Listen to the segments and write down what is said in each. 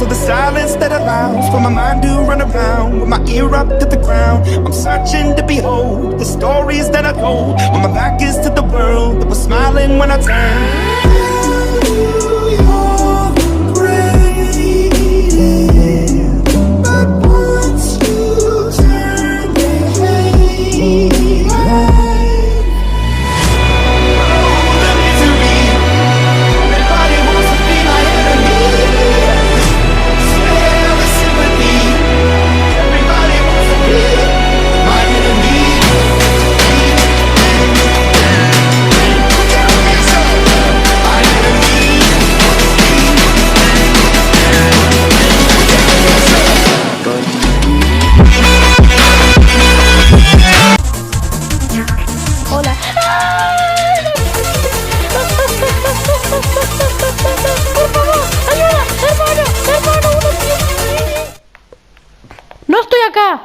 the silence that allows for my mind to run around with my ear up to the ground. I'm searching to behold the stories that I told when my back is to the world that was smiling when I turned. Hola. Por favor, ayuda, hermano, no estoy acá.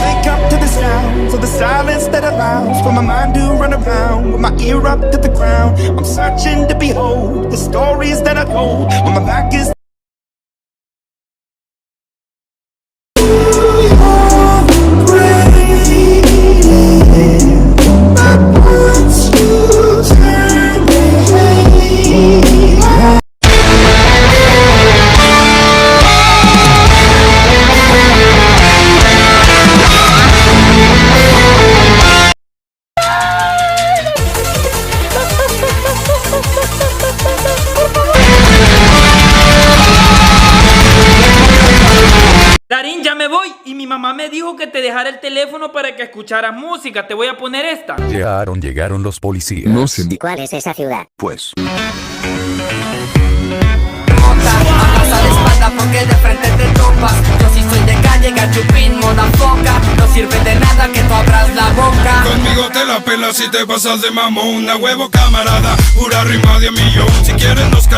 Wake up to the sounds of the silence that allows for my mind to run around with my ear up to the ground. I'm searching to behold the stories that I told when my back is. Darín, ya me voy y mi mamá me dijo que te dejara el teléfono para que escucharas música. Te voy a poner esta. Llegaron los policías. No sé ni ¿Cuál es esa ciudad? pues. Abraza la espalda porque de frente te topas. Yo sí soy de calle, gachupín, moda foca. No sirve de nada que tú abras la boca. Conmigo te la pelas si te pasas de mamón. A huevo camarada, pura rima de 1.000.000. Si quieres nos calamos.